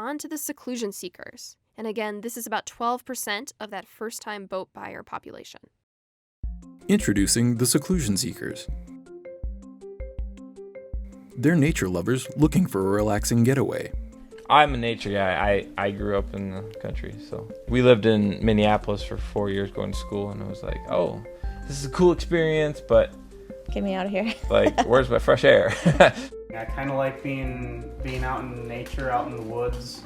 on to the Seclusion seekers. And again, this is about 12% of that first-time boat buyer population. Introducing the Seclusion seekers. They're nature lovers looking for a relaxing getaway. I'm a nature guy. I grew up in the country, so we lived in Minneapolis for 4 years going to school, and it was like, oh, this is a cool experience, but get me out of here. like, where's my fresh air? I kind of like being out in nature, out in the woods,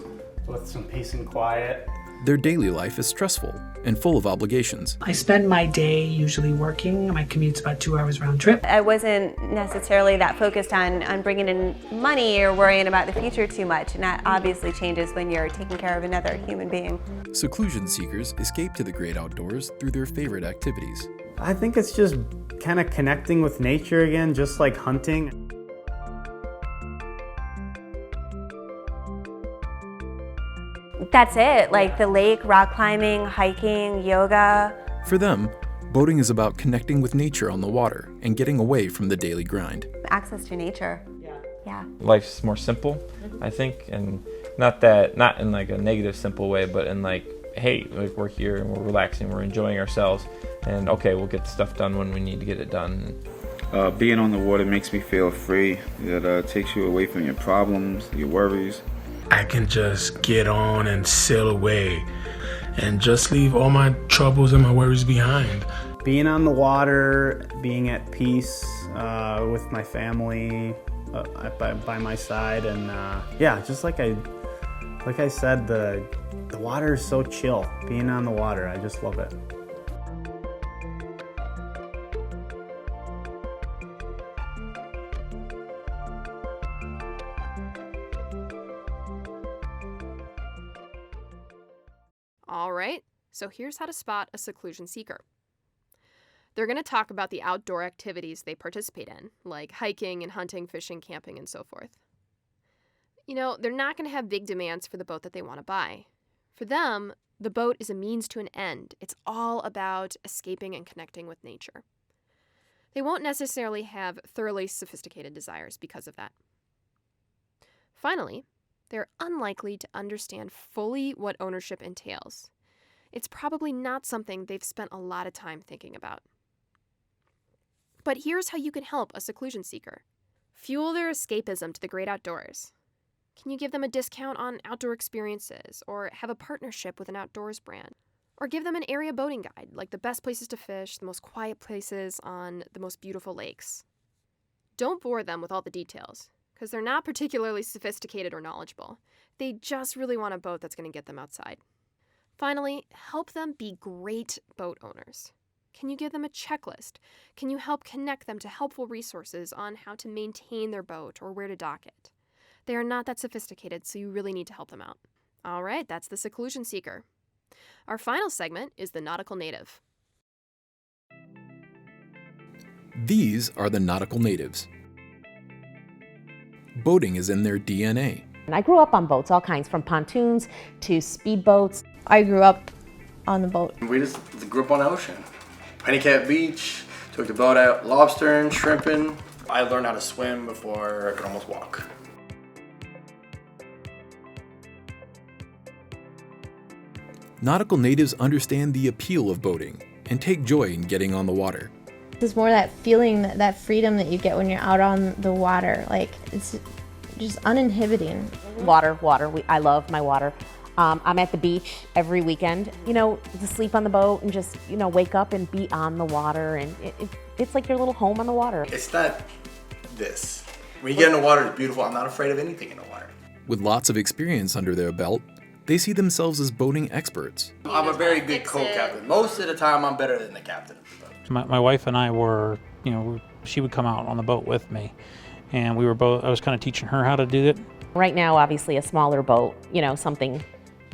with some peace and quiet. Their daily life is stressful and full of obligations. I spend my day usually working. My commute's about 2 hours round trip. I wasn't necessarily that focused on bringing in money or worrying about the future too much, and that obviously changes when you're taking care of another human being. Seclusion seekers escape to the great outdoors through their favorite activities. I think it's just kind of connecting with nature again, just like hunting. That's it, like the lake, rock climbing, hiking, yoga. For them, boating is about connecting with nature on the water and getting away from the daily grind. Access to nature. Yeah. Life's more simple, I think, and not in like a negative simple way, but in like, hey, like we're here and we're relaxing, we're enjoying ourselves, and okay, we'll get stuff done when we need to get it done. Being on the water makes me feel free. It takes you away from your problems, your worries. I can just get on and sail away and just leave all my troubles and my worries behind. Being on the water, being at peace with my family by my side, and yeah, just like I said, the water is so chill. Being on the water, I just love it. All right, so here's how to spot a seclusion seeker. They're going to talk about the outdoor activities they participate in, like hiking and hunting, fishing, camping, and so forth. You know, they're not going to have big demands for the boat that they want to buy. For them, the boat is a means to an end. It's all about escaping and connecting with nature. They won't necessarily have thoroughly sophisticated desires because of that. Finally, they're unlikely to understand fully what ownership entails. It's probably not something they've spent a lot of time thinking about. But here's how you can help a seclusion seeker. Fuel their escapism to the great outdoors. Can you give them a discount on outdoor experiences, or have a partnership with an outdoors brand? Or give them an area boating guide, like the best places to fish, the most quiet places on the most beautiful lakes. Don't bore them with all the details, because they're not particularly sophisticated or knowledgeable. They just really want a boat that's going to get them outside. Finally, help them be great boat owners. Can you give them a checklist? Can you help connect them to helpful resources on how to maintain their boat or where to dock it? They are not that sophisticated, so you really need to help them out. All right, that's the seclusion seeker. Our final segment is the nautical native. These are the nautical natives. Boating is in their DNA. And I grew up on boats, all kinds, from pontoons to speedboats. I grew up on the boat. We just grew up on the ocean. Pennycat Beach, took the boat out lobstering, shrimping. I learned how to swim before I could almost walk. Nautical natives understand the appeal of boating and take joy in getting on the water. It's more that feeling, that freedom that you get when you're out on the water. Like, it's just uninhibiting. Water. I love my water. I'm at the beach every weekend, to sleep on the boat and just, wake up and be on the water. And it's like your little home on the water. It's not this. When you get in the water, it's beautiful. I'm not afraid of anything in the water. With lots of experience under their belt, they see themselves as boating experts. I'm a very good co-captain. Most of the time, I'm better than the captain. My wife and I were, she would come out on the boat with me, and we were both, I was kind of teaching her how to do it. Right now, obviously, a smaller boat, something,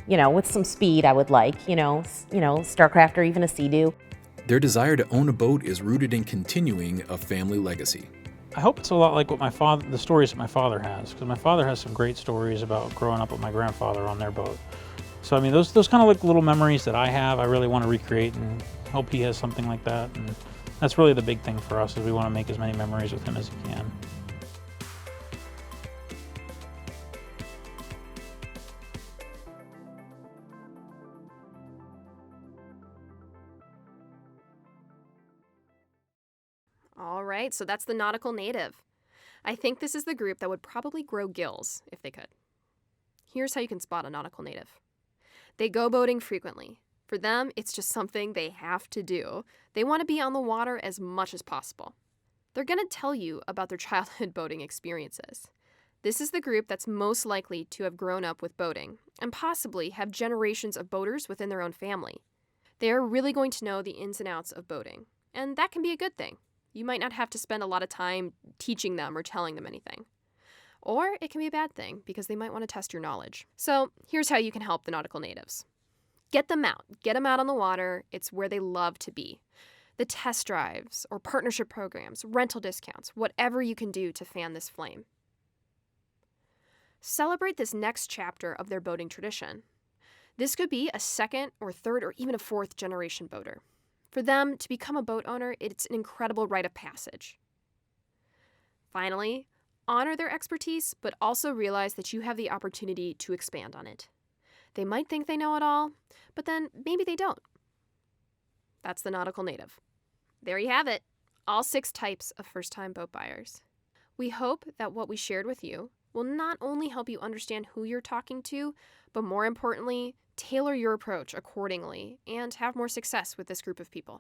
with some speed I would like, Starcraft or even a Sea-Doo. Their desire to own a boat is rooted in continuing a family legacy. I hope it's a lot like what the stories that my father has, because my father has some great stories about growing up with my grandfather on their boat. So, those kind of like little memories that I have, I really want to recreate and hope he has something like that. And that's really the big thing for us, is we want to make as many memories with him as we can. right, so that's the nautical native. I think this is the group that would probably grow gills if they could. Here's how you can spot a nautical native. They go boating frequently. For them, it's just something they have to do. They want to be on the water as much as possible. They're going to tell you about their childhood boating experiences. This is the group that's most likely to have grown up with boating and possibly have generations of boaters within their own family. They are really going to know the ins and outs of boating, and that can be a good thing. You might not have to spend a lot of time teaching them or telling them anything. Or it can be a bad thing because they might want to test your knowledge. So here's how you can help the nautical natives. Get them out. Get them out on the water. It's where they love to be. The test drives or partnership programs, rental discounts, whatever you can do to fan this flame. Celebrate this next chapter of their boating tradition. This could be a second or third or even a fourth generation boater. For them, to become a boat owner, it's an incredible rite of passage. Finally, honor their expertise, but also realize that you have the opportunity to expand on it. They might think they know it all, but then maybe they don't. That's the nautical native. There you have it, all 6 types of first-time boat buyers. We hope that what we shared with you will not only help you understand who you're talking to, but more importantly, tailor your approach accordingly and have more success with this group of people.